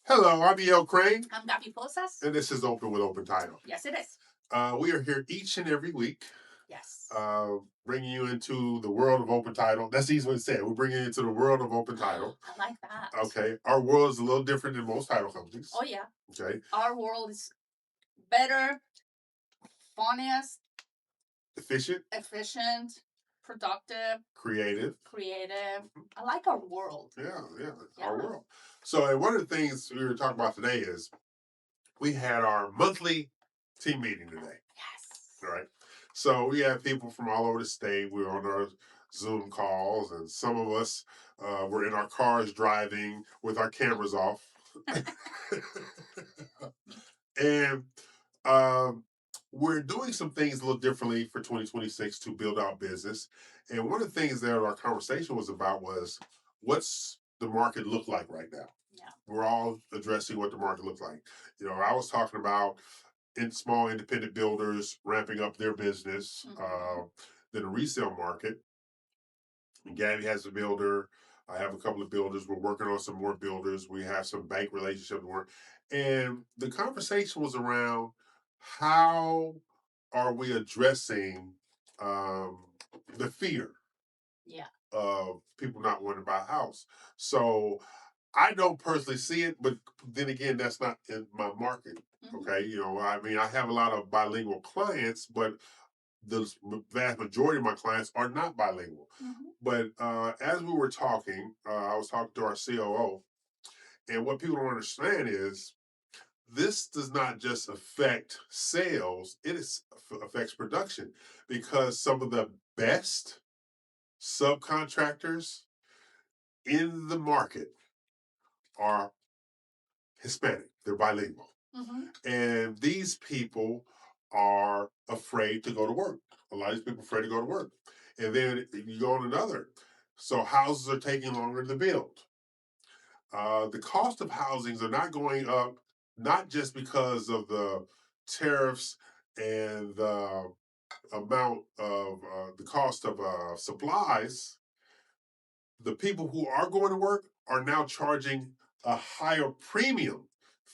Hello, I'm E.L. Crane, I'm Gaby. and this is Open with Open Title. Yes, it is. We are here each and every week, Yes. bringing you into the world of Open Title. That's the easy way to say it. We're bringing you into the world of Open Title. I like that. Okay, our world is a little different than most title companies. Oh, yeah. Okay, Our world is better, funniest, efficient, productive, creative. I like our world. Yeah, our world. So, and one of the things we were talking about today is we had our monthly team meeting today. Yes. All right. So we have people from all over the state. We were on our Zoom calls, and some of us were in our cars driving with our cameras off. And um, we're doing some things a little differently for 2026 to build our business. And one of the things that our conversation was about was what's the market look like right now? Yeah. We're all addressing what the market looks like. You know, I was talking about in small independent builders ramping up their business, then the resale market. And Gaby has a builder. I have a couple of builders. We're working on some more builders. We have some bank relationship work. And the conversation was around how are we addressing um, the fear Yeah. of people not wanting to buy a house. So I don't personally see it, but then again, that's not in my market. Okay, you know, I mean, I have a lot of bilingual clients, but the vast majority of my clients are not bilingual. But as we were talking, I was talking to our COO, and what people don't understand is this does not just affect sales; affects production because some of the best subcontractors in the market are Hispanic. They're bilingual. And these people are afraid to go to work. A lot of these people are afraid to go to work. And then you go on another. So houses are taking longer to build. The cost of housings are not going up, not just because of the tariffs and the amount of the cost of supplies. The people who are going to work are now charging a higher premium.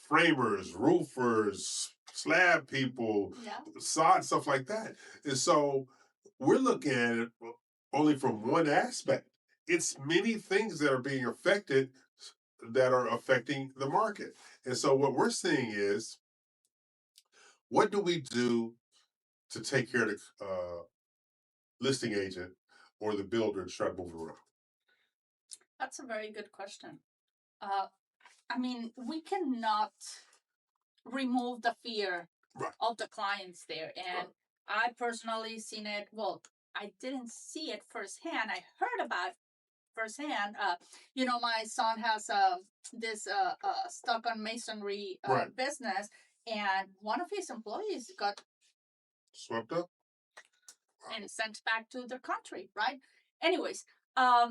Framers, roofers, slab people, sod, stuff like that. And so we're looking at it only from one aspect. It's many things that are being affected that are affecting the market. And so what we're seeing is what do we do to take care of the listing agent or the builder to try to move around? That's a very good question. I mean, we cannot remove the fear of the clients there. And I personally seen it. Well, I didn't see it firsthand. I heard about firsthand. You know, my son has this stuck on masonry business, and one of his employees got swept up and sent back to their country. Right. Anyways, I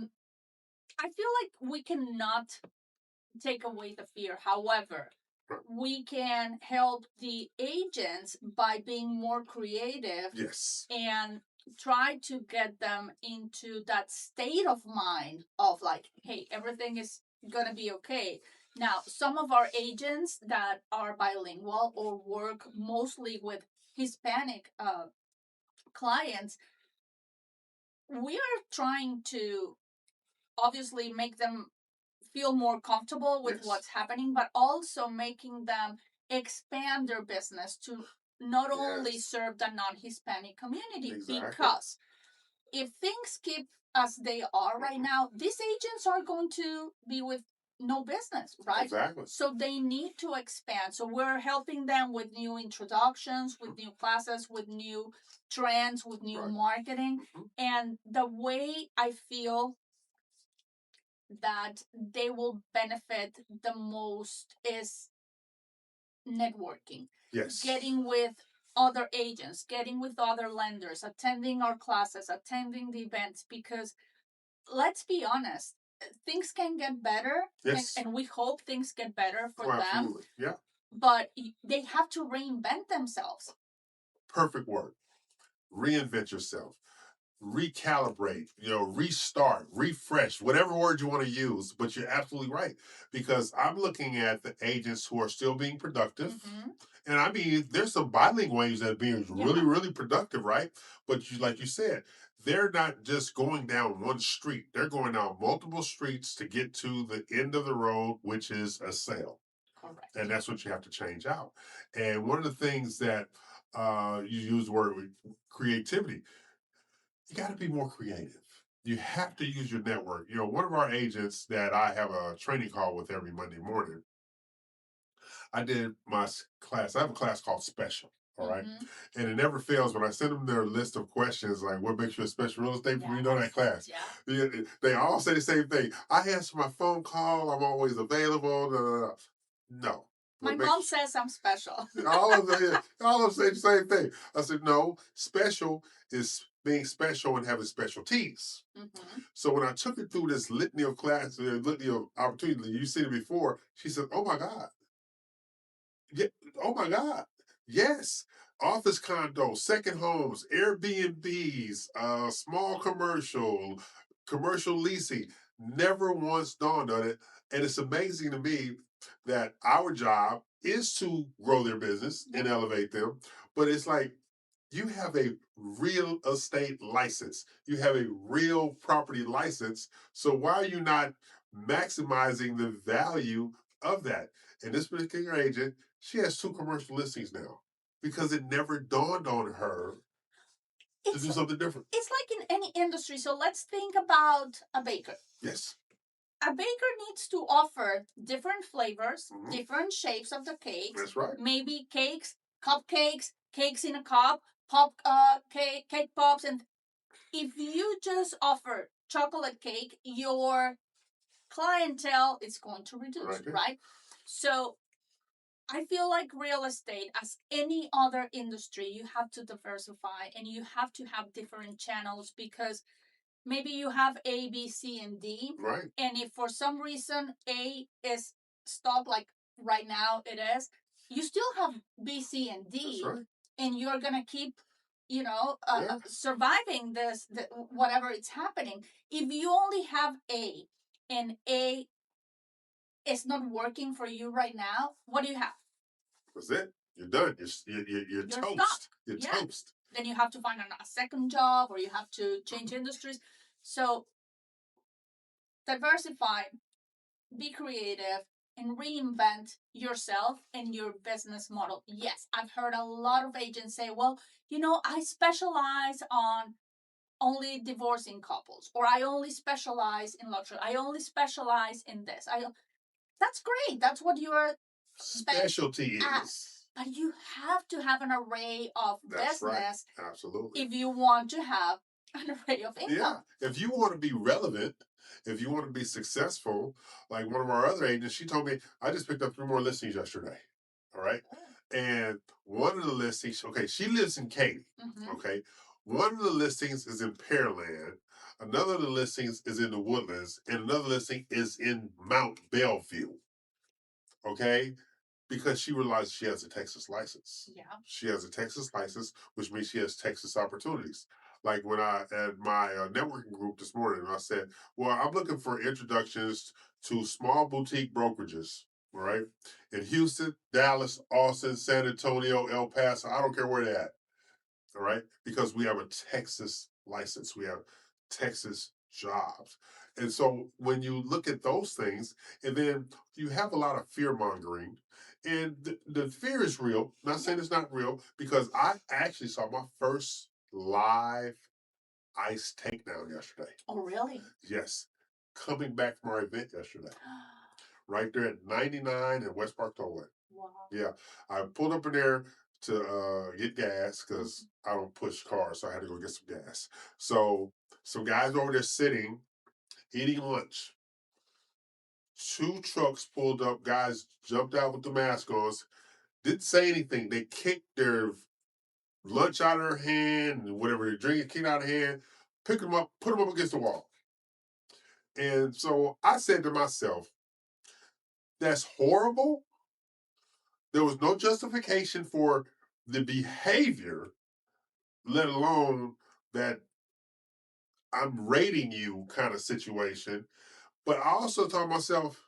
feel like we cannot take away the fear. However, we can help the agents by being more creative. Yes. And try to get them into that state of mind of like, hey, everything is going to be okay. Now, some of our agents that are bilingual or work mostly with Hispanic clients, we are trying to obviously make them feel more comfortable with what's happening, but also making them expand their business to not only serve the non-Hispanic community. Because if things keep as they are right now, these agents are going to be with no business, right? Exactly. So they need to expand. So we're helping them with new introductions, with new classes, with new trends, with new marketing. And the way I feel that they will benefit the most is networking. Yes. Getting with other agents, getting with other lenders, attending our classes, attending the events, because let's be honest, things can get better. Yes. And we hope things get better for them. Absolutely. Yeah. But they have to reinvent themselves. Perfect word. Reinvent yourself. recalibrate, restart, refresh, whatever word you want to use. But you're absolutely right, because I'm looking at the agents who are still being productive. And I mean, there's some bilingual agents that are being really, really productive, right? But like you said, they're not just going down one street. They're going down multiple streets to get to the end of the road, which is a sale. Correct. And that's what you have to change out. And one of the things that you use the word creativity, you got to be more creative. You have to use your network. One of our agents that I have a training call with every Monday morning, I did my class. I have a class called Special. All right. And it never fails when I send them their list of questions, like what makes you a special real estate, for that class. Yeah. They all say the same thing. I answer my phone call. I'm always available. No. My mom says I'm special. all of them say the same thing. I said, no, special is being special and having specialties. So when I took her through this litany of class, litany of opportunities, you've seen it before, she said, oh my God. Yeah, oh my God. Yes. Office condos, second homes, Airbnbs, small commercial leasing. Never once dawned on it. And it's amazing to me that our job is to grow their business and elevate them. But it's like, you have a real estate license. You have a real property license. So why are you not maximizing the value of that? And this particular agent, she has 2 commercial listings now because it never dawned on her to do something different. It's like in any industry. So let's think about a baker. Yes. A baker needs to offer different flavors, different shapes of the cakes. That's right. Maybe cakes, cupcakes, cakes in a cup, cake pops. And if you just offer chocolate cake, your clientele is going to reduce, right? So I feel like real estate, as any other industry, you have to diversify and you have to have different channels, because maybe you have A, B, C, and D. Right. And if for some reason A is stuck, like right now it is, you still have B, C, and D. That's right. And you're going to keep, surviving whatever it's happening. If you only have A and A is not working for you right now, what do you have? That's it. You're done. You're toast. Stuck. You're toast. Then you have to find a second job, or you have to change industries. So diversify, be creative, and reinvent yourself and your business model. Yes, I've heard a lot of agents say, well, I specialize on only divorcing couples, or I only specialize in luxury. I only specialize in this. That's great. That's what your specialty is. But you have to have an array of business. Right. Absolutely. If you want to have an array of income. Yeah. If you want to be relevant, if you want to be successful, like one of our other agents, she told me, I just picked up 3 more listings yesterday. All right. And one of the listings, okay, she lives in Katy. Okay. One of the listings is in Pearland. Another of the listings is in the Woodlands. And another listing is in Mount Bellevue. Okay. Because she realized she has a Texas license. Yeah. She has a Texas license, which means she has Texas opportunities. Like when I at my networking group this morning, I said, well, I'm looking for introductions to small boutique brokerages, right? In Houston, Dallas, Austin, San Antonio, El Paso, I don't care where they're at, all right? Because we have a Texas license. We have Texas jobs. And so when you look at those things, and then you have a lot of fear mongering, and the fear is real. Not saying it's not real, because I actually saw my first live ice takedown yesterday. Oh, really? Yes. Coming back from our event yesterday. Right there at 99 and West Park Tollway. Wow. Yeah. I pulled up in there to get gas because I don't push cars, so I had to go get some gas. So some guys over there sitting, eating lunch. 2 trucks pulled up, guys jumped out with the mask on, didn't say anything. They kicked their lunch out of their hand, and whatever they're drinking, kicked out of hand, picked them up, put them up against the wall. And so I said to myself, that's horrible. There was no justification for the behavior, let alone that I'm rating you kind of situation. But I also thought to myself,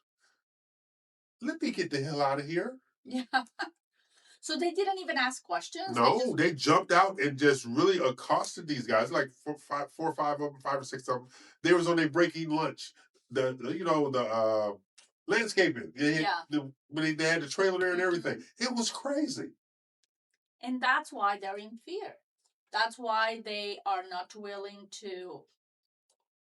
let me get the hell out of here. Yeah. So they didn't even ask questions. No, they jumped out and just really accosted these guys, like four or five of them, five or six of them. They was on their breaking lunch. The landscaping. Yeah. When they had the trailer there and everything. It was crazy. And that's why they're in fear. That's why they are not willing to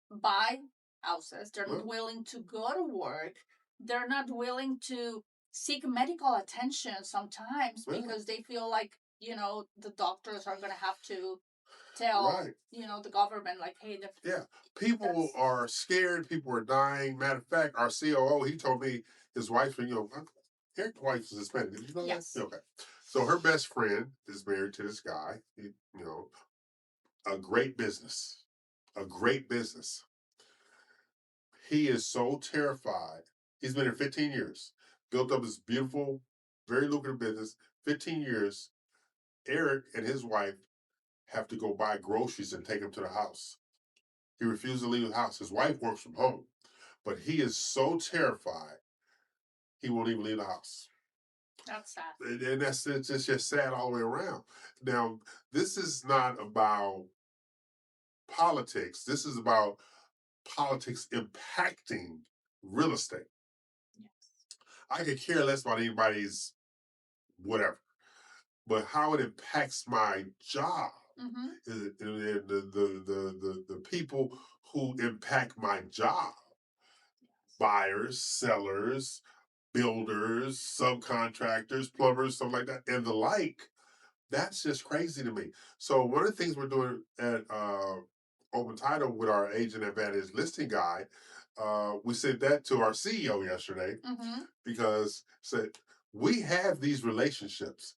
buy houses. They're not willing to go to work. They're not willing to seek medical attention sometimes because they feel like, the doctors are going to have to tell, the government, like, hey, people are scared. People are dying. Matter of fact, our COO, he told me his wife, Eric's wife is Hispanic. Did you know yes. that? Okay. So her best friend is married to this guy. A great business. A great business. He is so terrified. He's been here 15 years, built up this beautiful, very lucrative business. 15 years. Eric and his wife have to go buy groceries and take them to the house. He refused to leave the house. His wife works from home, but he is so terrified he won't even leave the house. That's sad. And it's just sad all the way around. Now, this is not about politics. This is about politics impacting real estate. Yes. I could care less about anybody's whatever, but how it impacts my job, and the people who impact my job, buyers, sellers, builders, subcontractors, plumbers, stuff like that, and the like. That's just crazy to me. So one of the things we're doing at Open Title with our agent advantage listing guide, we said that to our CEO yesterday because said we have these relationships.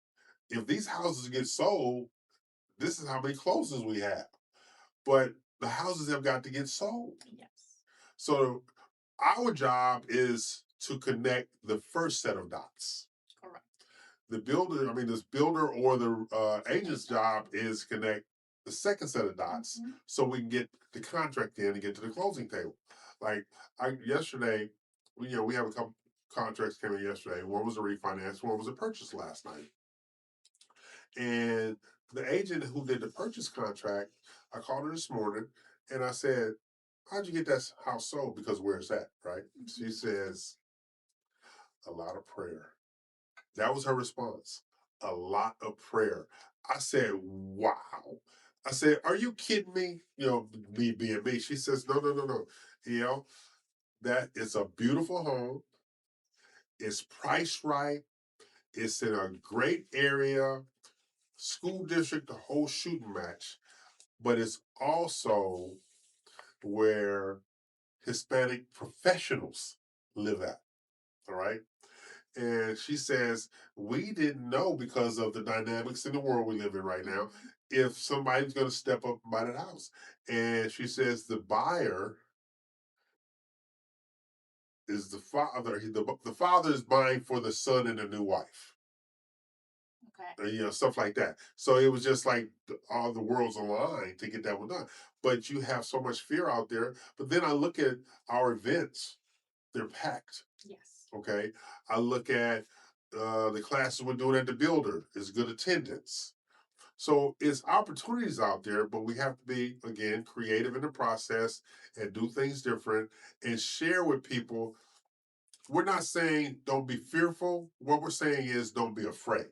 If these houses get sold, this is how many closings we have. But the houses have got to get sold. Yes. So our job is to connect the first set of dots. Correct. This builder or the agent's job is connect the second set of dots so we can get the contract in and get to the closing table. Like yesterday, we have a couple contracts came in yesterday. One was a refinance, one was a purchase last night. And the agent who did the purchase contract, I called her this morning and I said, how'd you get that house sold? Because where's that, right? She says, a lot of prayer. That was her response. A lot of prayer. I said, wow. I said, are you kidding me? Me being me. She says, no, no, no, no. That is a beautiful home. It's priced right. It's in a great area, school district, the whole shooting match. But it's also where Hispanic professionals live at. All right. And she says, we didn't know because of the dynamics in the world we live in right now, if somebody's going to step up and buy that house. And she says the buyer is the father. The father is buying for the son and the new wife. Okay. Stuff like that. So it was just like all the worlds aligned to get that one done. But you have so much fear out there. But then I look at our events, they're packed. Yes. Okay. I look at the classes we're doing at the builder is good attendance. So it's opportunities out there, but we have to be, again, creative in the process and do things different and share with people. We're not saying don't be fearful. What we're saying is don't be afraid.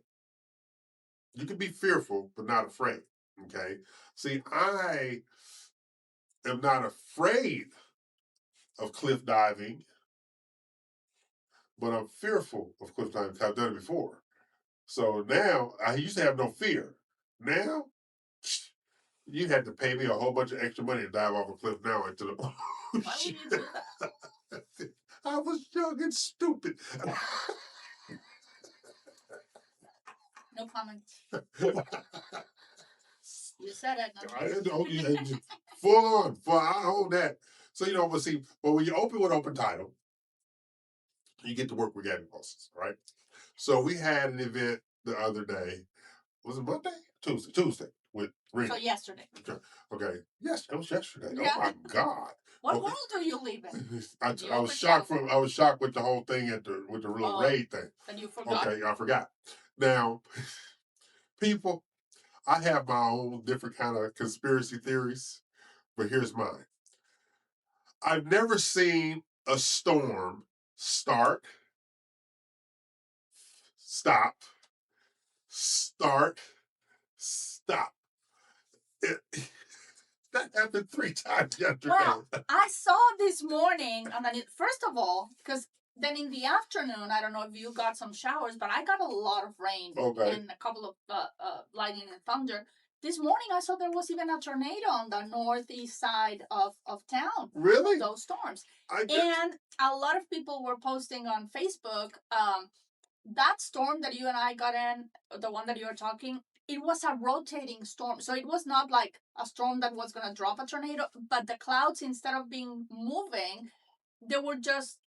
You can be fearful, but not afraid. Okay. See, I am not afraid of cliff diving, but I'm fearful of cliff diving because I've done it before. So now I used to have no fear. Now you had to pay me a whole bunch of extra money to dive off a cliff now into the ocean. Why would you do that? I was young and stupid. No comment. You said it. Full on. I hold that. So, but see, but when you open with Open Title, you get to work with Gaby bosses, right? So we had an event the other day. Was it Monday? Tuesday. with Rena. So yesterday. Okay. Yes, it was yesterday. Yeah. Oh my God. What world are you living? I was shocked with the whole thing with the little raid thing. And you forgot. Okay, I forgot. Now, people, I have my own different kind of conspiracy theories, but here's mine. I've never seen a storm start, stop, start, stop. It, that happened 3 times yesterday. Well, I saw this morning, and then first of all, because then in the afternoon, I don't know if you got some showers, but I got a lot of rain and a couple of lightning and thunder. This morning, I saw there was even a tornado on the northeast side of town. Really? Those storms. And a lot of people were posting on Facebook that storm that you and I got in, the one that you were talking, it was a rotating storm. So it was not like a storm that was going to drop a tornado, but the clouds, instead of being moving, they were just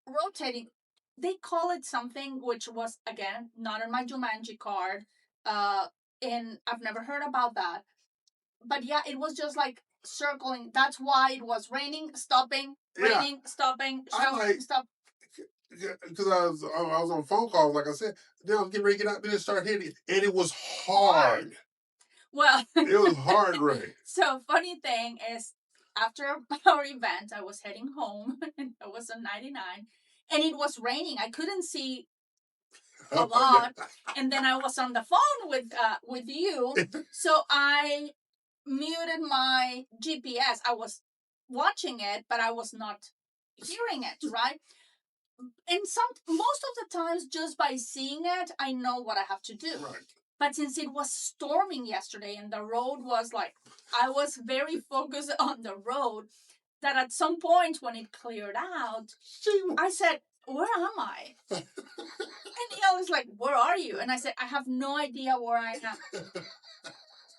rotating. They call it something which was, again, not in my Jumanji card. And I've never heard about that. But yeah, it was just like circling. That's why it was raining, stopping, raining, stopping, showering, stop. Because I was on phone calls, like I said, then I was getting ready to get out there and start hitting it, and it was hard. Well, it was hard rain. So funny thing is, after our event, I was heading home, and I was on 99, and it was raining. I couldn't see a lot, and then I was on the phone with you, so I muted my GPS. I was watching it, but I was not hearing it, right? And most of the times, just by seeing it, I know what I have to do. Right. But since it was storming yesterday and the road was like, I was very focused on the road, that at some point when it cleared out, I said, where am I? And Neil is like, where are you? And I said, I have no idea where I am.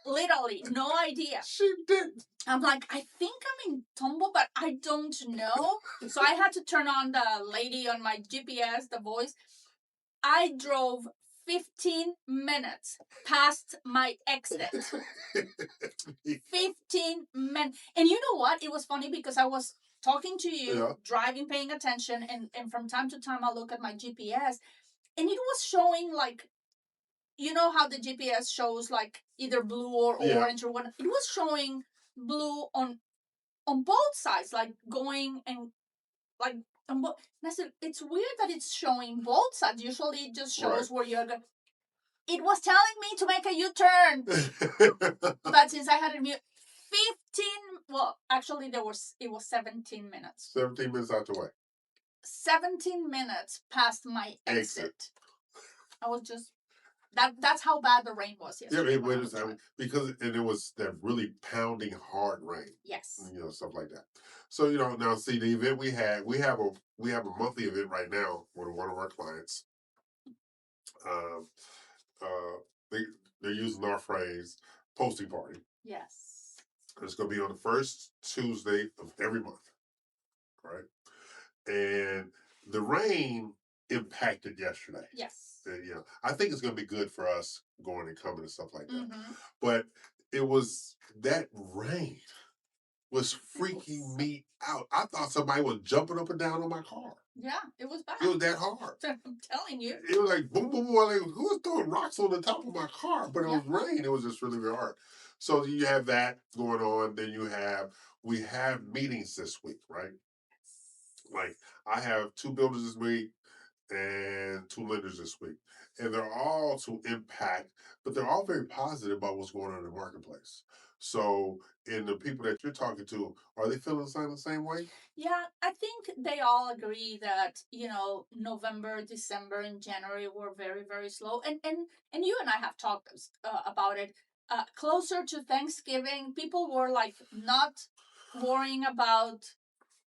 Literally, no idea. She did. I'm like, I think I'm in Tombo, but I don't know. So I had to turn on the lady on my GPS, the voice. I drove 15 minutes past my exit. 15 minutes. And you know what? It was funny because I was talking to you, driving, paying attention, and from time to time I look at my GPS, and it was showing like, you know how the GPS shows like either blue or orange or what? It was showing blue on both sides, like going and like on both. And I said, it's weird that it's showing both sides. Usually it just shows where you're going. It was telling me to make a U-turn. But since I had it mute, 15, well, actually it was 17 minutes. 17 minutes out the way. 17 minutes past my exit. I was just, that's how bad the rain was yesterday. Yeah, it was, because it was that really pounding hard rain. Yes. You know, stuff like that. So, you know, now see the event we have a monthly event right now with one of our clients. They're using our phrase posting party. Yes. It's going to be on the first Tuesday of every month, right? And the rain impacted yesterday. Yes. And, I think it's going to be good for us going and coming and stuff like that. Mm-hmm. But it was that rain was freaking me out. I thought somebody was jumping up and down on my car. Yeah, it was bad. It was that hard. I'm telling you. It was like boom, boom, boom. Like, who was throwing rocks on the top of my car? But it was rain. It was just really, really hard. So you have that going on. Then we have meetings this week, right? Like I have 2 builders this week and 2 lenders this week. And they're all to impact, but they're all very positive about what's going on in the marketplace. So, and the people that you're talking to, are they feeling the same way? Yeah, I think they all agree that, November, December, and January were very, very slow. And you and I have talked about it. Closer to Thanksgiving, people were like not worrying about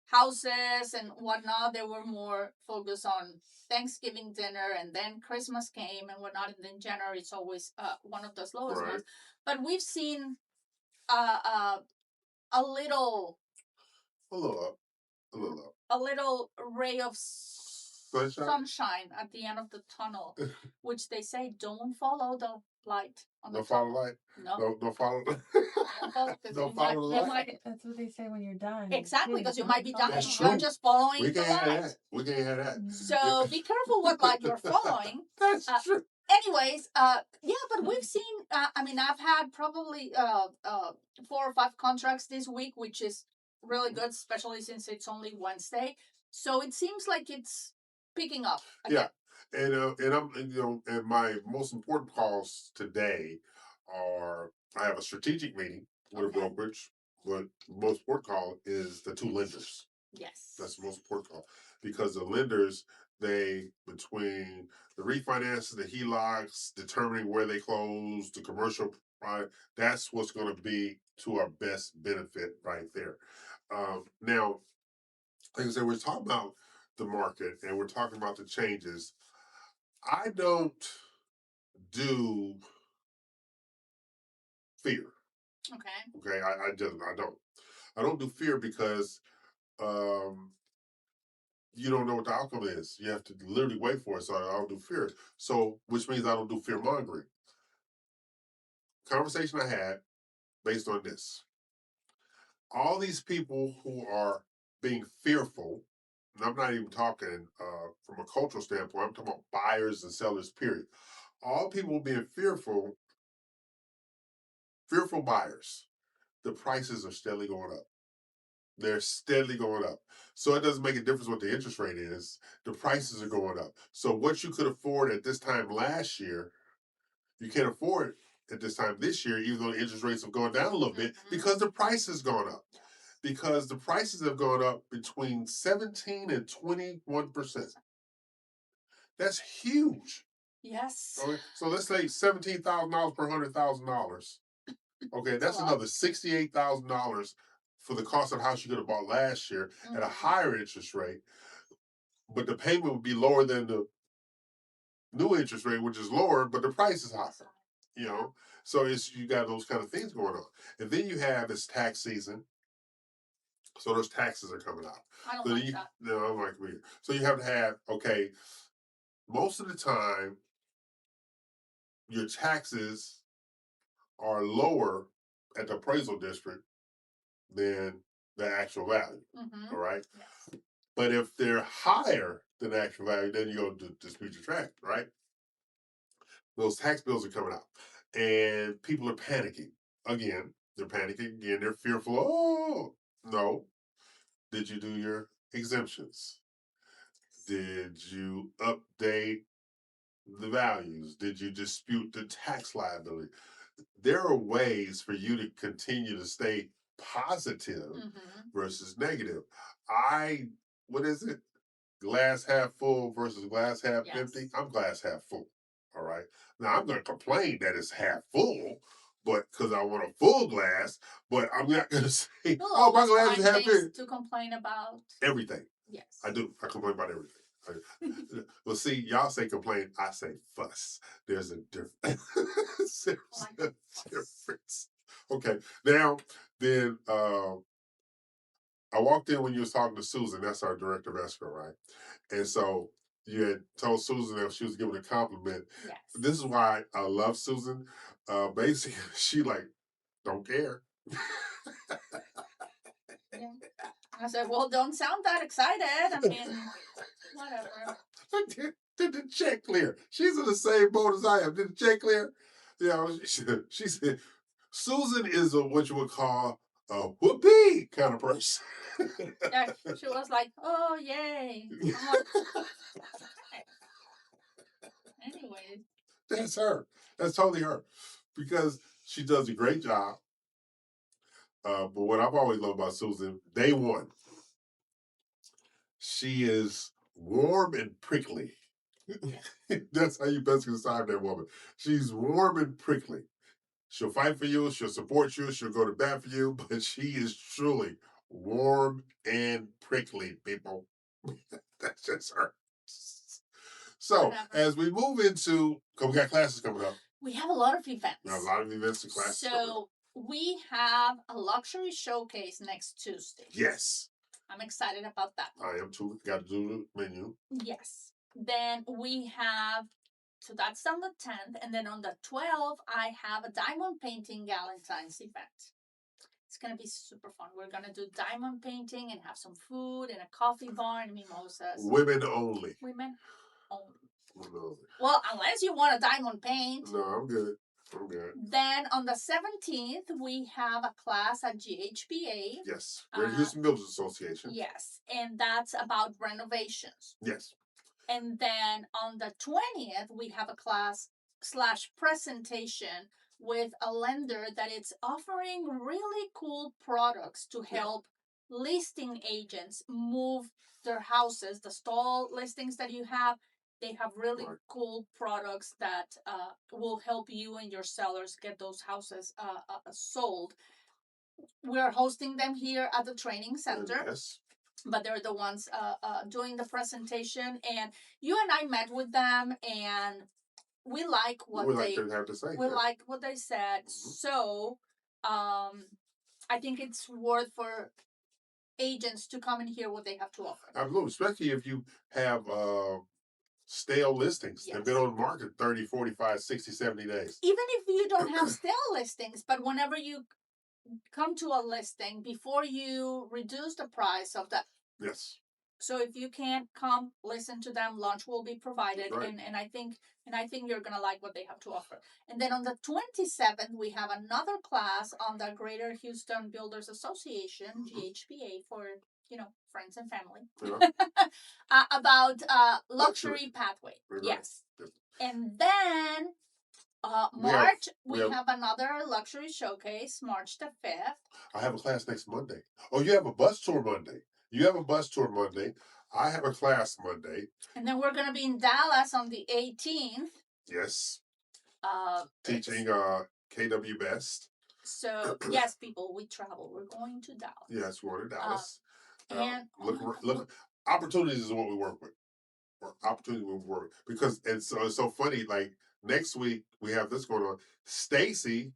houses and whatnot. They were more focused on Thanksgiving dinner, and then Christmas came and whatnot, and then January is always one of the slowest months. But we've seen a little up. A little ray of sunshine at the end of the tunnel, which they say don't follow the light on No the follow top. light. No. No follow. No, follow the light. That's what they say when you're dying. Exactly, because you might be dying. That's You're true. just following We the can't have light. that. We can't have that. So be careful what light you're following. That's true. Anyways, yeah, but we've seen. I mean, I've had probably 4 or 5 contracts this week, which is really good, especially since it's only Wednesday. So it seems like it's picking up. Again. Yeah, and I'm and my most important calls today are I have a strategic meeting with a brokerage, but the most important call is the 2 lenders. Yes, that's the most important call because the lenders they between the refinances, the HELOCs, determining where they close, the commercial that's what's going to be to our best benefit right there. Now, like I said, we're talking about the market and we're talking about the changes. I don't do fear. Okay. I don't do fear because you don't know what the outcome is. You have to literally wait for it. So I don't do fear. So which means I don't do fear mongering. Conversation I had based on this. All these people who are being fearful, and I'm not even talking from a cultural standpoint, I'm talking about buyers and sellers, period. All people being fearful buyers, the prices are steadily going up. They're steadily going up. So it doesn't make a difference what the interest rate is. The prices are going up. So what you could afford at this time last year, you can't afford at this time this year, even though the interest rates have gone down a little bit, because the price has gone up. Because the prices have gone up between 17 and 21%. That's huge. Yes. Okay, so let's say $17,000 per $100,000. Okay, that's another $68,000 for the cost of the house you could have bought last year at a higher interest rate, but the payment would be lower than the new interest rate, which is lower, but the price is higher. You know, so you got those kind of things going on, and then you have this tax season, so those taxes are coming out. I don't like that. No, I don't like me. So you have to have most of the time your taxes are lower at the appraisal district than the actual value. All right. Yes. But if they're higher than the actual value, then you go to dispute your tax, right? Those tax bills are coming out, and people are panicking again. They're panicking again. They're fearful. Oh no! Did you do your exemptions? Did you update the values? Did you dispute the tax liability? There are ways for you to continue to stay positive versus negative. What is it? Glass half full versus glass half empty. I'm glass half full. All right. Now I'm going to complain that it's half full, but because I want a full glass. But I'm not going to say, "Oh, my glass is half empty." To complain about Everything. Yes. I do. I complain about everything. Well, see, y'all say complain. I say fuss. There's a difference. There's a difference. Okay. Now, then I walked in when you was talking to Susan. That's our director of escrow, right? And so you had told Susan that she was giving a compliment. Yes. This is why I love Susan. Basically, she don't care. Yeah. I said, well, don't sound that excited. I mean, whatever. Did the check clear? She's in the same boat as I am. Did the check clear? She said, Susan is what you would call a whoopee kind of person. Yeah, she was like, oh, yay. Anyways. That's her. That's totally her. Because she does a great job. But what I've always loved about Susan, day one, she is warm and prickly. That's how you best describe that woman. She's warm and prickly. She'll fight for you. She'll support you. She'll go to bat for you. But she is truly warm and prickly, people. That's just her. So as we move into, because we got classes coming up. We have a lot of events. We have a lot of events and classes. So we have a luxury showcase next Tuesday. Yes. I'm excited about that. I am too. Got to do the menu. Yes. Then we have So that's on the 10th. And then on the 12th, I have a diamond painting Valentine's event. It's going to be super fun. We're going to do diamond painting and have some food and a coffee bar and mimosas. Women only. Women only. Women only. Well, unless you want a diamond paint. No, I'm good. I'm good. Then on the 17th, we have a class at GHBA. Yes. Greater Houston Builders Association. Yes. And that's about renovations. Yes. And then on the 20th, we have a class / presentation with a lender that is offering really cool products to help listing agents move their houses. The stall listings that you have, they have really cool products that will help you and your sellers get those houses sold. We're hosting them here at the training center. Yes. But they're the ones doing the presentation, and you and I met with them, and we like what they have to say. We like what they said. Mm-hmm. So, I think it's worth for agents to come and hear what they have to offer. Absolutely, especially if you have stale listings. Yes. They've been on the market 30, 45, 60, 70 days. Even if you don't have stale listings, but whenever you come to a listing, before you reduce the price of that. Yes. So if you can't come, listen to them. Lunch will be provided, right. and I think you're gonna like what they have to offer. And then on the 27th, we have another class on the Greater Houston Builders Association (GHBA) for friends and family, about luxury pathway. Right. Yes. And then March, we have another luxury showcase, March the 5th. I have a class next Monday. Oh, you have a bus tour Monday. You have a bus tour Monday. I have a class Monday. And then we're going to be in Dallas on the 18th. Yes. Teaching KW Best. So, yes, people, we travel. We're going to Dallas. Yes, we're going to Dallas. And look, opportunities is what we work with. Opportunity will work because it's so funny. Like next week we have this going on. Stacy,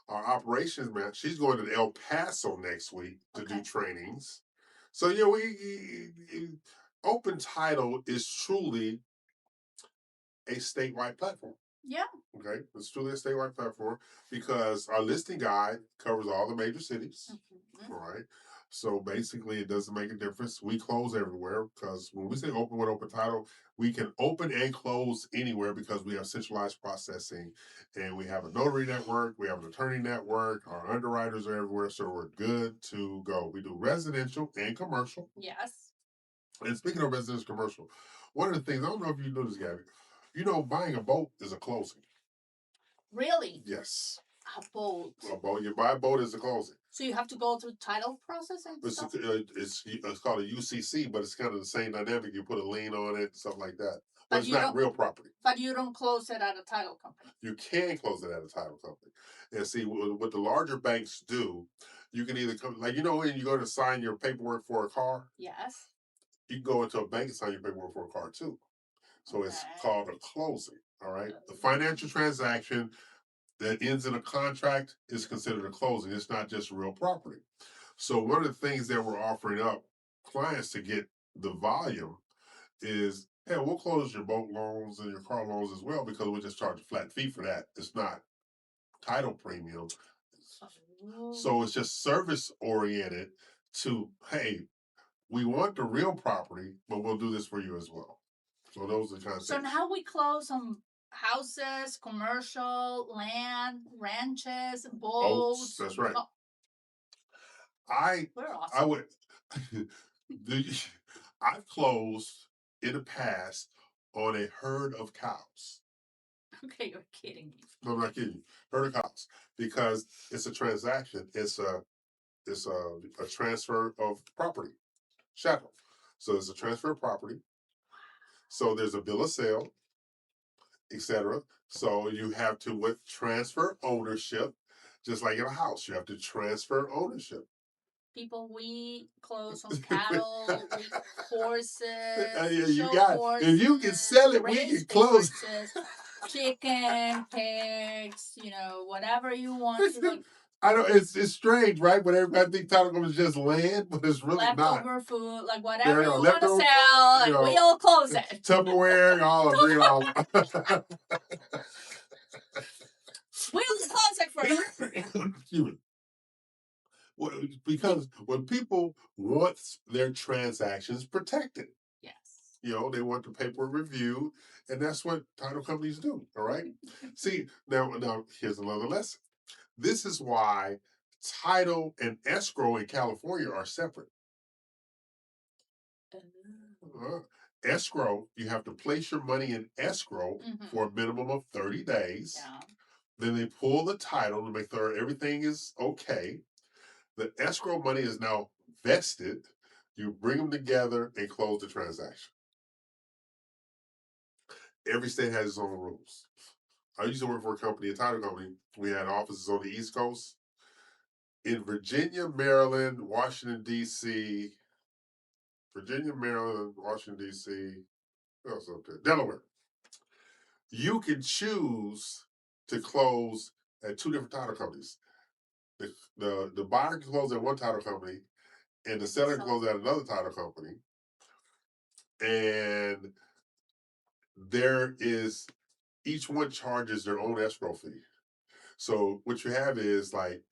our operations man, she's going to El Paso next week to do trainings. So we Open Title is truly a statewide platform. Yeah. Okay, it's truly a statewide platform because our listing guide covers all the major cities. Mm-hmm. All right. So basically, it doesn't make a difference. We close everywhere because when we say open with Open Title, we can open and close anywhere because we have centralized processing and we have a notary network, we have an attorney network, our underwriters are everywhere, so we're good to go. We do residential and commercial. Yes. And speaking of residential and commercial, one of the things, I don't know if you know this, Gabby, buying a boat is a closing. Really? Yes. A boat. A boat. You buy a boat is a closing. So you have to go through title processing? It's called a UCC, but it's kind of the same dynamic. You put a lien on it, stuff like that. But it's not real property. But you don't close it at a title company. You can close it at a title company. And see, what the larger banks do, you can either come, like, when you go to sign your paperwork for a car? Yes. You can go into a bank and sign your paperwork for a car, too. So it's called a closing, all right? The financial transaction that ends in a contract is considered a closing. It's not just real property. So one of the things that we're offering up clients to get the volume is, hey, we'll close your boat loans and your car loans as well because we just charge a flat fee for that. It's not title premium. So it's just service oriented to, hey, we want the real property, but we'll do this for you as well. So those are the kind of things. So now we close on houses, commercial, land, ranches, boats. That's right. We're awesome. I would. I've closed in the past on a herd of cows. Okay, you're kidding me. No, I'm not kidding you. Herd of cows, because it's a transaction. It's a transfer of property, chattel. So it's a transfer of property. So there's a bill of sale, etc. So you have to transfer ownership, just like in a house. You have to transfer ownership. People, we close on cattle, horses. You got horses, if you can sell it, we can close. Horses, chicken, pigs, whatever you want to. I know it's strange, right? But everybody think title company is just land, but it's really not. Leftover food, like whatever you want to sell, like we all close it. Tupperware, all bring it all. We'll close it for you. Excuse me. Well, because when people want their transactions protected, Yes. they want the paper reviewed, and that's what title companies do. All right. See, now here's another lesson. This is why title and escrow in California are separate. Escrow, you have to place your money in escrow for a minimum of 30 days. Yeah. Then they pull the title to make sure everything is okay. The escrow money is now vested. You bring them together and close the transaction. Every state has its own rules. I used to work for a company, a title company. We had offices on the East Coast. In Virginia, Maryland, Washington, D.C., what else up there? Delaware. You can choose to close at two different title companies. The buyer can close at one title company, and the seller can close at another title company. And each one charges their own escrow fee. So what you have is like,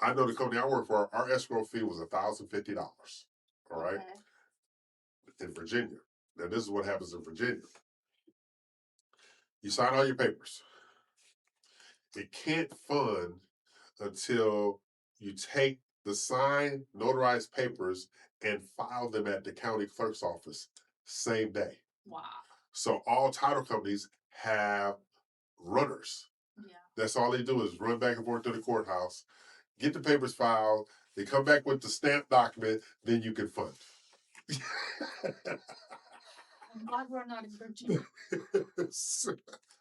I know the company I work for, our escrow fee was $1,050. All right. In Virginia. Now this is what happens in Virginia. You sign all your papers. It can't fund until you take the signed, notarized papers and file them at the county clerk's office same day. Wow. So all title companies have runners. Yeah. That's all they do is run back and forth to the courthouse, get the papers filed, they come back with the stamped document, then you can fund. I'm glad we're not in Virginia.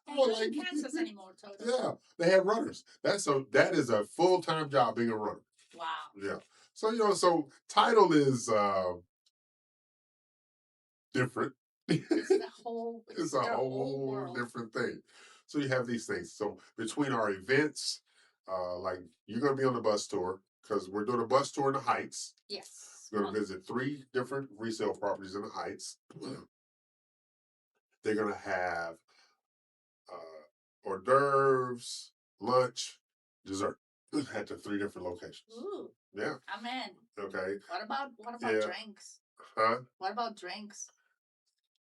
Not in Kansas anymore, totally. Yeah, they have runners. That is a full-time job being a runner. Wow. Yeah. So so title is different. It's a whole world. Different thing. So you have these things. So between our events, like you're going to be on the bus tour because we're doing a bus tour in the Heights. Yes. We're going to visit 3 different resale properties in the Heights. They're going to have hors d'oeuvres, lunch, dessert at the 3 different locations. Ooh. Yeah. I'm in. Okay. What about drinks? Huh? What about drinks?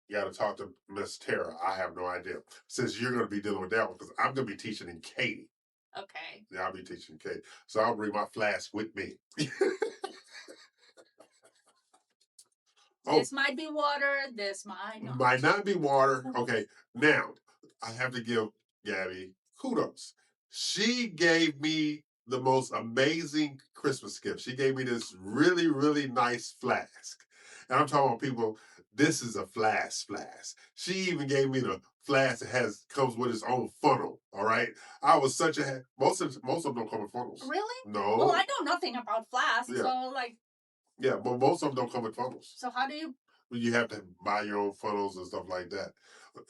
You got to talk to Miss Tara. I have no idea. Since you're going to be dealing with that one, because I'm going to be teaching in Katy. Okay. Yeah, I'll be teaching in Katy. So I'll bring my flask with me. This might be water. This might not. Might not be water. Okay. Now, I have to give Gabby kudos. She gave me the most amazing Christmas gift. She gave me this really, really nice flask. And I'm talking about people, this is a flask. She even gave me the flask that comes with its own funnel. All right. I was such a most of them don't come with funnels. Really? No. Well, I know nothing about flasks, Yeah. so like. Yeah, but most of them don't come with funnels. So how do you? You have to buy your own funnels and stuff like that.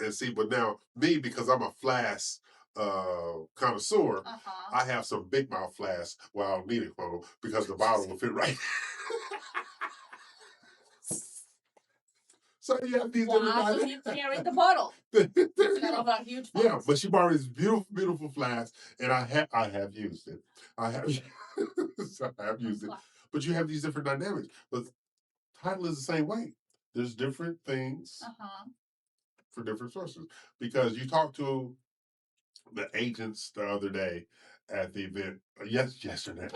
And see, but now me, because I'm a flask connoisseur, I have some big mouth flasks where I don't need a funnel because the bottle will fit right. So you have these so you carry the bottle. Instead of a huge flask. Yeah, but she bought this beautiful, beautiful flask, and I have used it. I have used it. But you have these different dynamics. But title is the same way. There's different things for different sources. Because you talk to the agents the other day at the event. Yesterday.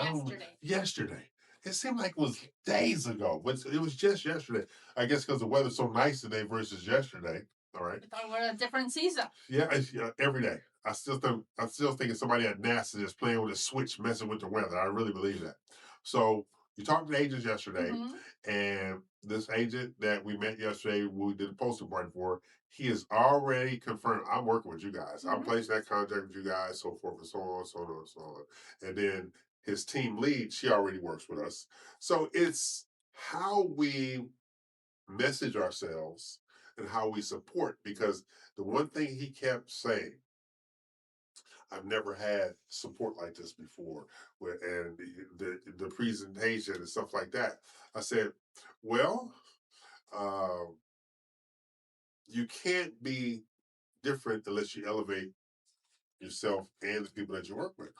Yesterday. It seemed like it was days ago, but it was just yesterday. I guess because the weather's so nice today versus yesterday. All right. I thought we're a different season. Yeah, every day. I still think it's somebody at NASA just playing with a switch, messing with the weather. I really believe that. So you talked to the agents yesterday, and this agent that we met yesterday, we did a posting party for, he is already confirmed. I'm working with you guys. I'm placing that contract with you guys, so forth and so on, so on, so on. And then his team lead, she already works with us. So it's how we message ourselves and how we support, because the one thing he kept saying, I've never had support like this before, and the presentation and stuff like that. I said, well, uh, you can't be different unless you elevate yourself and the people that you work with.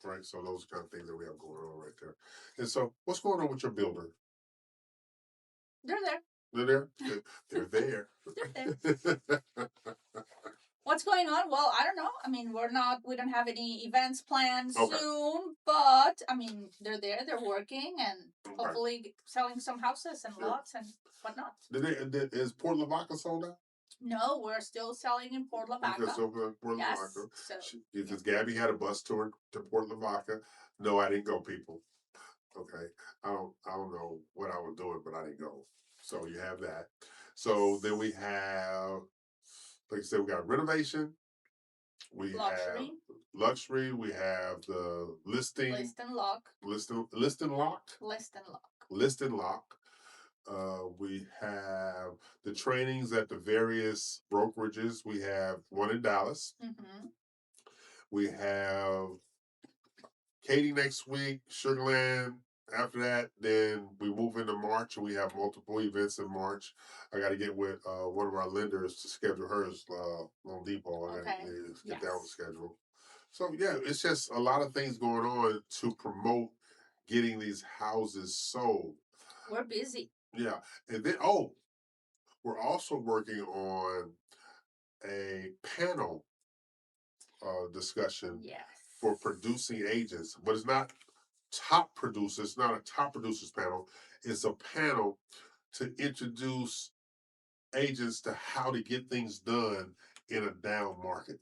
Right. So those are kind of things that we have going on right there. And so, what's going on with your builder? They're there. They're there. They're there. They're there. What's going on? Well, I don't know. I mean, we don't have any events planned soon, but I mean, they're there, they're working, and hopefully selling some houses and lots and whatnot. Is Port Lavaca sold out? No, we're still selling in Port Lavaca. Okay, so Port Lavaca. Because Gaby had a bus tour to Port Lavaca. No, I didn't go, people. Okay, I don't know what I was doing, but I didn't go. So you have that. So then we have, like I said, we got renovation. We have luxury. We have the listing. List and lock. List and lock. List and lock. List and lock. We have the trainings at the various brokerages. We have one in Dallas. Mm-hmm. We have Katy next week, Sugarland. After that, then we move into March, and we have multiple events in March. I got to get with one of our lenders to schedule hers, Loan Depot. I got to get that on the schedule. So yeah, it's just a lot of things going on to promote getting these houses sold. We're busy. Yeah, and then we're also working on a panel discussion for producing agents, but it's not top producers. It's not a top producers panel. It's a panel to introduce agents to how to get things done in a down market.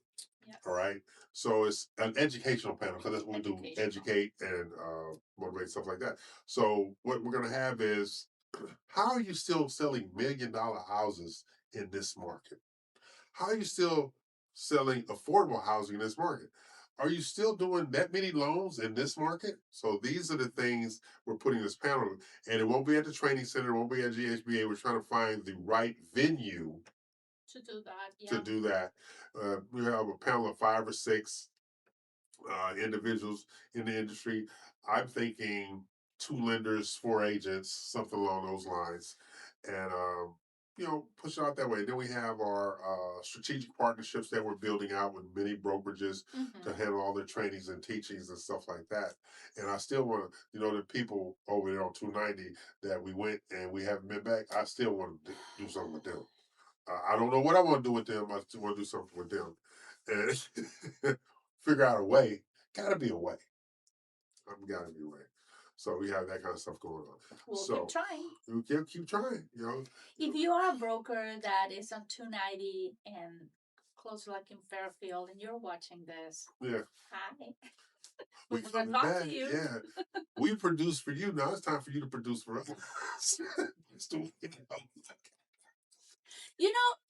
Yes. All right. So it's an educational panel because that's what we do: educate and motivate, stuff like that. So what we're going to have is, how are you still selling $1 million houses in this market? How are you still selling affordable housing in this market? Are you still doing that many loans in this market? So these are the things we're putting this panel, and it won't be at the training center, it won't be at GHBA. We're trying to find the right venue to do that. Yeah. To do that. We have a panel of 5 or 6 individuals in the industry. I'm thinking 2 lenders, 4 agents, something along those lines, and push it out that way. Then we have our strategic partnerships that we're building out with many brokerages to handle all their trainings and teachings and stuff like that. And I still want to, the people over there on 290 that we went and we haven't been back, I still want to do something with them. I don't know what I want to do with them. I just want to do something with them and figure out a way. Gotta be a way. Gotta be a way. So we have that kind of stuff going on. We'll keep trying. We'll keep trying. If you are a broker that is on 290 and close like in Fairfield, and you're watching this, hi. We coming back. Yeah, we produce for you. Now it's time for you to produce for us.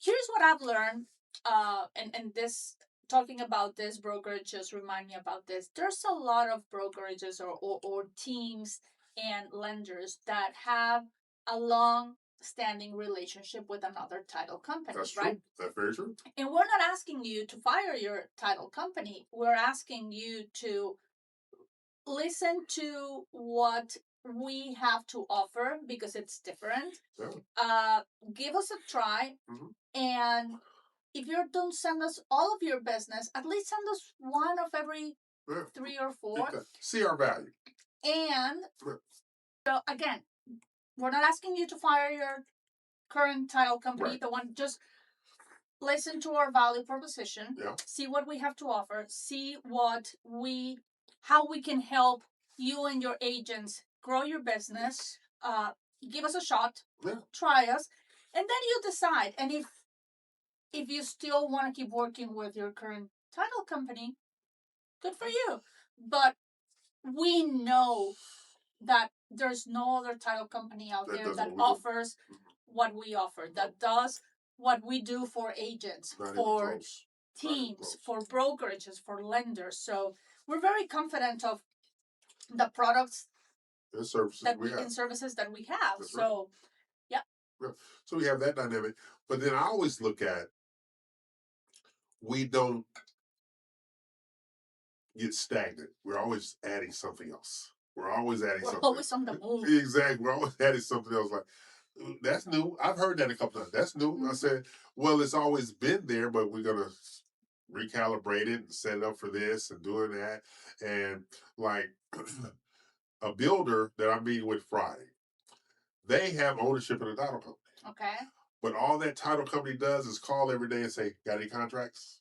Here's what I've learned, and this, talking about this brokerage just remind me about this. There's a lot of brokerages or teams and lenders that have a long standing relationship with another title company. That's right? True. That's very true. And we're not asking you to fire your title company. We're asking you to listen to what we have to offer because it's different. Yeah. Give us a try. And if you don't send us all of your business, at least send us one of every 3 or 4. See our value. And so again, we're not asking you to fire your current title company. The one, just listen to our value proposition. Yeah. See what we have to offer. See how we can help you and your agents grow your business. Give us a shot. Yeah. Try us, and then you decide. And if you still want to keep working with your current title company, good for you. But we know that there's no other title company out there that offers what we offer, that does what we do for agents, for teams, for brokerages, for lenders. So we're very confident of the products and services that we have. That's so, right. Yeah. So we have that dynamic. But then I always look at, we don't get stagnant. We're always adding something else. We're always adding We're something. always on the move. Exactly. We're always adding something else. Like, that's new. I've heard that a couple times. That's new. I said, well, it's always been there, but we're gonna recalibrate it and set it up for this and doing that. And like a builder that I'm meeting with Friday, they have ownership in the title company. Okay. But all that title company does is call every day and say, got any contracts?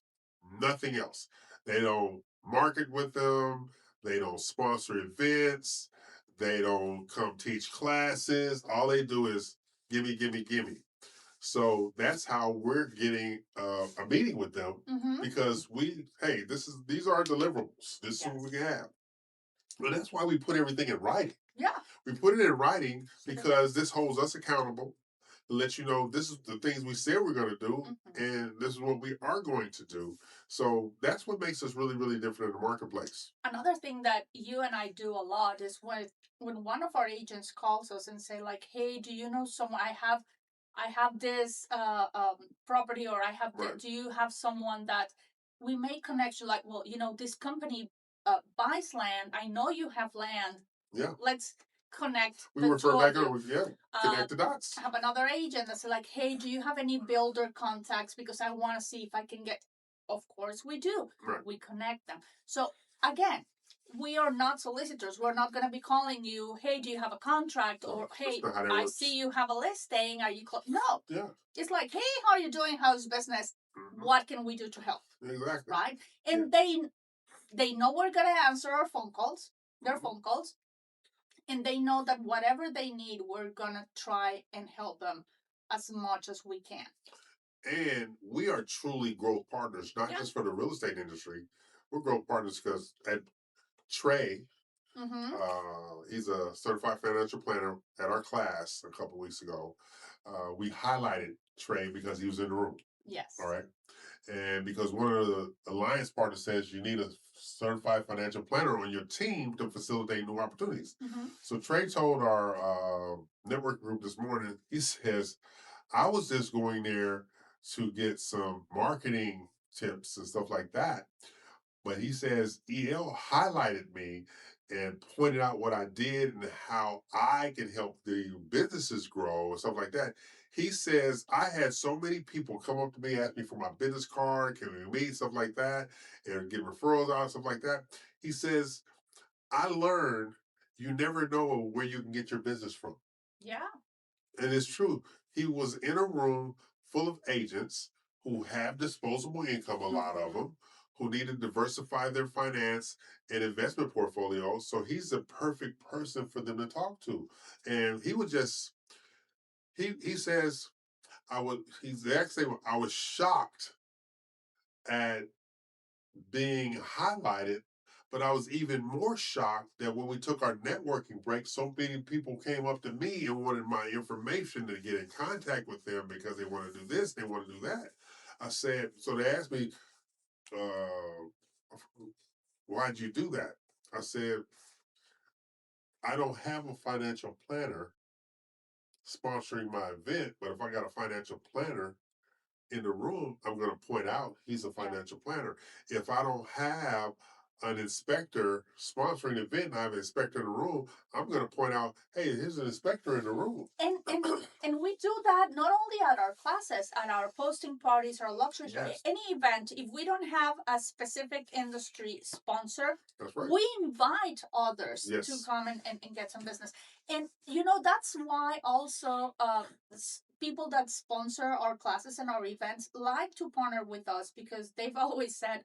Nothing else. They don't market with them. They don't sponsor events. They don't come teach classes. All they do is gimme, gimme, gimme. So that's how we're getting a meeting with them because these are our deliverables. This is what we can have. But that's why we put everything in writing. Yeah. We put it in writing because this holds us accountable to let you know this is the things we said we're going to do and this is what we are going to do. So that's what makes us really, really different in the marketplace. Another thing that you and I do a lot is when one of our agents calls us and say like, hey, do you know someone? I have this property, or I have Right. do you have someone that we make connection? Like, well, this company buys land. I know you have land. Yeah. Let's connect We the refer two back of you. on, yeah, connect the dots. I have another agent that's like, hey, do you have any builder contacts? Because I want to see if I can get. Of course we do. Right. We connect them. So again, we are not solicitors. We're not going to be calling you, hey, do you have a contract? Or, hey, I see you have a listing. Are you No. Yeah. It's like, hey, how are you doing? How's business? What can we do to help? Exactly. Right? And they know we're going to answer our phone calls, their phone calls. And they know that whatever they need, we're going to try and help them as much as we can. And we are truly growth partners, not just for the real estate industry. We're growth partners because at Trey, he's a certified financial planner at our class a couple weeks ago. We highlighted Trey because he was in the room. Yes. All right. And because one of the alliance partners says you need a certified financial planner on your team to facilitate new opportunities. So Trey told our network group this morning, he says, I was just going there to get some marketing tips and stuff like that. But he says EL highlighted me and pointed out what I did and how I can help the businesses grow and stuff like that. He says I had so many people come up to me, ask me for my business card, can we meet, stuff like that, and get referrals out, stuff like that. He says, I learned you never know where you can get your business from. Yeah. And it's true. He was in a room full of agents who have disposable income, a lot of them, who need to diversify their finance and investment portfolio. So he's the perfect person for them to talk to. And he would just, he says, he's actually, I was shocked at being highlighted, but I was even more shocked that when we took our networking break, so many people came up to me and wanted my information to get in contact with them because they want to do this, they want to do that. I said, so they asked me, why'd you do that? I said, I don't have a financial planner sponsoring my event, but if I got a financial planner in the room, I'm going to point out he's a financial planner. If I don't have an inspector sponsoring the event and I have an inspector in the room, I'm going to point out, hey, here's an inspector in the room. And we do that not only at our classes, at our posting parties, our luxury show, any event. If we don't have a specific industry sponsor, that's right, we invite others to come and get some business. And that's why also people that sponsor our classes and our events like to partner with us, because they've always said,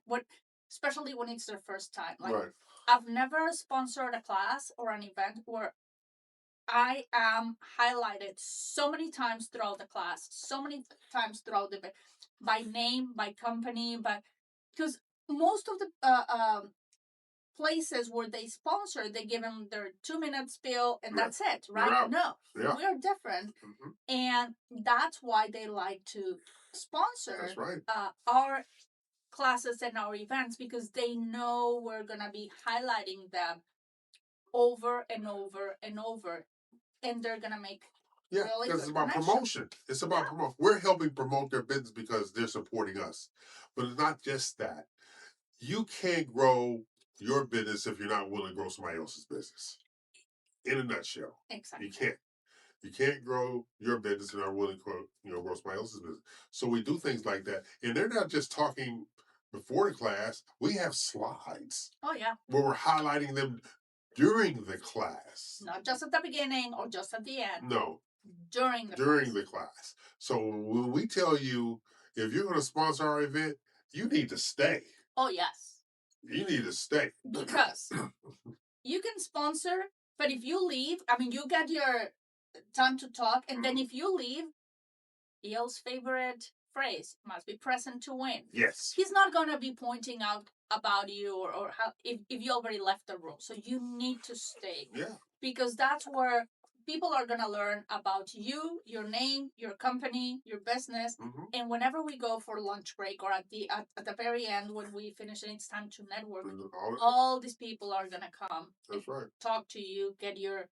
especially when it's their first time, like, I've never sponsored a class or an event where I am highlighted so many times throughout the class, so many times throughout the by name, by company, because most of the places where they sponsor, they give them their 2-minute spiel and that's it, right? No, we're different, and that's why they like to sponsor our classes and our events, because they know we're gonna be highlighting them over and over and over, and they're gonna make really because it's about promotion. It's about promotion. We're helping promote their business because they're supporting us, but it's not just that. You can't grow your business if you're not willing to grow somebody else's business. In a nutshell, Exactly. you can't. You can't grow your business and are willing to grow somebody else's business. So we do things like that, and they're not just talking before the class. We have slides. Oh yeah. Where we're highlighting them during the class. Not just at the beginning or just at the end. No. During the class. So when we tell you if you're going to sponsor our event, you need to stay. Oh yes. You need to stay. Because you can sponsor, but if you leave, I mean, you get your time to talk, and then if you leave, EO's favorite phrase must be present to win. Yes. He's not going to be pointing out about you or how if you already left the room. So you need to stay. Yeah. Because that's where people are going to learn about you, your name, your company, your business. Mm-hmm. And whenever we go for lunch break or at the very end when we finish and it's time to network, all these people are going to come. That's right. Talk to you, get your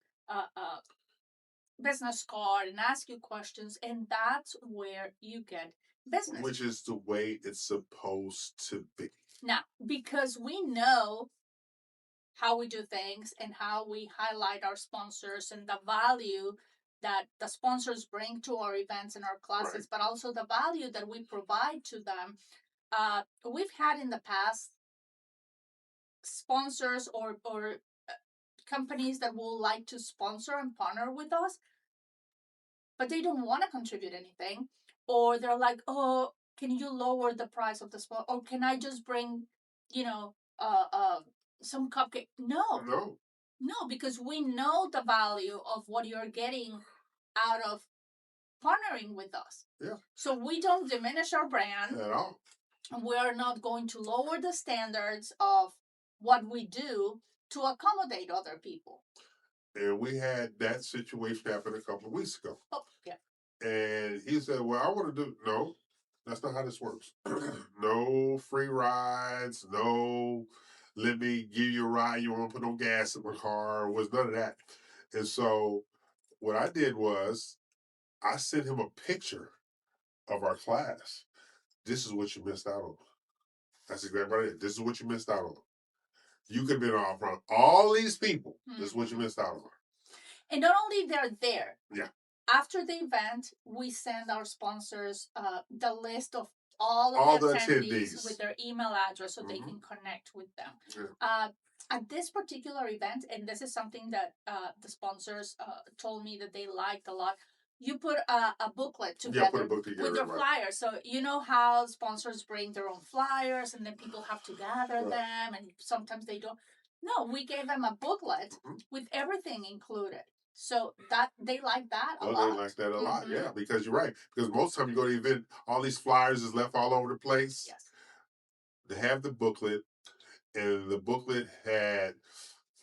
business card and ask you questions, and that's where you get business. Which is the way it's supposed to be. Now, because we know how we do things and how we highlight our sponsors and the value that the sponsors bring to our events and our classes, right, but also the value that we provide to them. We've had in the past sponsors or companies that will like to sponsor and partner with us, but they don't want to contribute anything, or they're like, oh, can you lower the price of the spot, or can I just bring some cupcake? No, because we know the value of what you're getting out of partnering with us. Yeah. So we don't diminish our brand at all. We are not going to lower the standards of what we do to accommodate other people. And we had that situation happen a couple of weeks ago. Oh, yeah. And he said, well, I want to do, no, that's not how this works. No free rides, no, let me give you a ride, you won't put no gas in my car, was none of that. And so what I did was I sent him a picture of our class. This is what you missed out on. That's exactly right. This is what you missed out on. You could have been off from all these people. Mm-hmm. This is what you missed out on. And not only they're there. Yeah. After the event, we send our sponsors the list of all the attendees with their email address so they can connect with them. Yeah. At this particular event, and this is something that the sponsors told me that they liked a lot, you put a booklet together, with your flyers. So you know how sponsors bring their own flyers and then people have to gather them, and sometimes they don't. No, we gave them a booklet with everything included. So that they like that a lot. They like that a lot, yeah, because you're right. Because most time you go to the event, all these flyers is left all over the place. Yes. They have the booklet, and the booklet had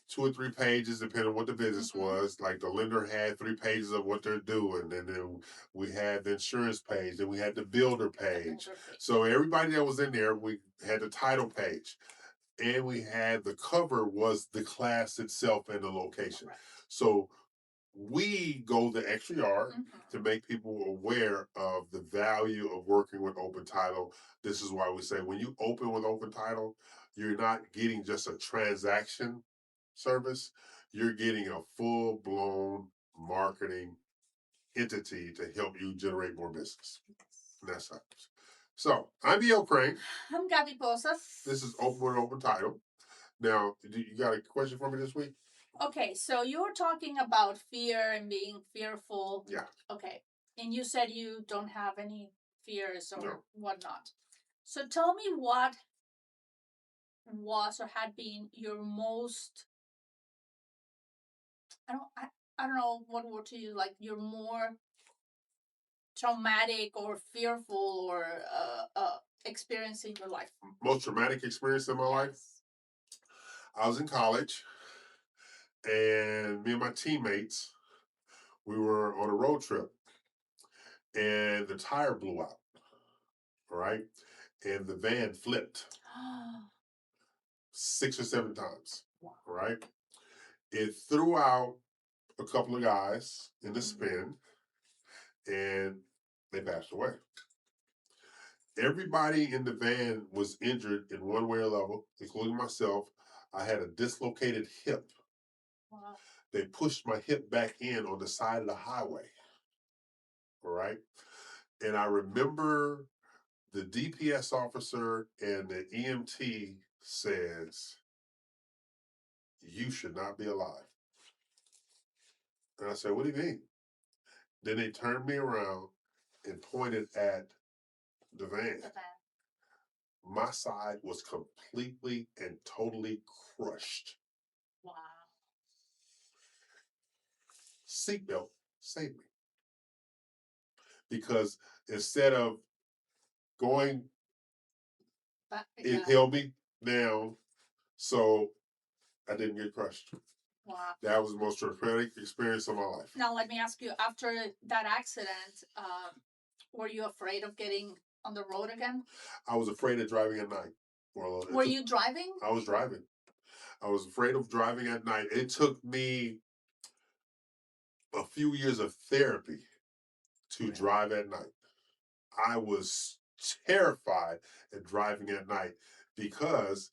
2 or 3 pages, depending on what the business was. Like the lender had 3 pages of what they're doing, and then we had the insurance page, and we had the builder page. So everybody that was in there, we had the title page, and we had the cover was the class itself and the location. Right. So we go the extra yard to make people aware of the value of working with Open Title. This is why we say when you open with Open Title, you're not getting just a transaction service, you're getting a full-blown marketing entity to help you generate more business. And that's how. So I'm E.O. Crane. I'm Gaby Posas. This is Open with Open Title. Now, you got a question for me this week? Okay, so you were talking about fear and being fearful. Yeah. Okay, and you said you don't have any fears or whatnot. So tell me what was or had been your most, I don't know what word to use, like your more traumatic or fearful or experience in your life. Most traumatic experience in my life? I was in college, and me and my teammates, we were on a road trip, and the tire blew out, all right? And the van flipped 6 or 7 times, all right? It threw out a couple of guys in the spin, and they passed away. Everybody in the van was injured in one way or another, including myself. I had a dislocated hip. Wow. They pushed my hip back in on the side of the highway. All right. And I remember the DPS officer and the EMT says, "You should not be alive." And I said, "What do you mean?" Then they turned me around and pointed at the van. My side was completely and totally crushed. Wow. Seatbelt saved me because instead of going, But, it yeah. held me down so I didn't get crushed. Wow. That was the most traumatic experience of my life. Now, let me ask you, after that accident, were you afraid of getting on the road again? I was afraid of driving at night. Well, Were you driving? I was driving. I was afraid of driving at night. It took me a few years of therapy to Really? drive at night. I was terrified at driving at night because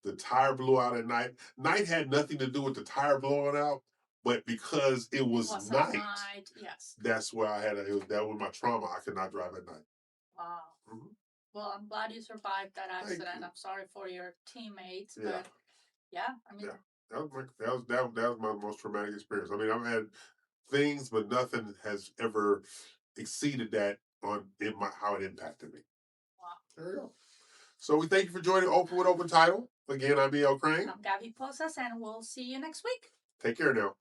the tire blew out at night. Night had nothing to do with the tire blowing out, but because it was Was night, at night, yes. that's where I had that was my trauma. I could not drive at night. Wow. Mm-hmm. Well, I'm glad you survived that Thank accident. you. I'm sorry for your teammates, Yeah. but yeah, I mean, Yeah. That was my most traumatic experience. I mean, I've had things, but nothing has ever exceeded that on in my how it impacted me. wow. There you go. So we thank you for joining Open with Open Title. Again, I'm E.L. Crane. I'm Gaby Posas, and we'll see you next week. Take care now.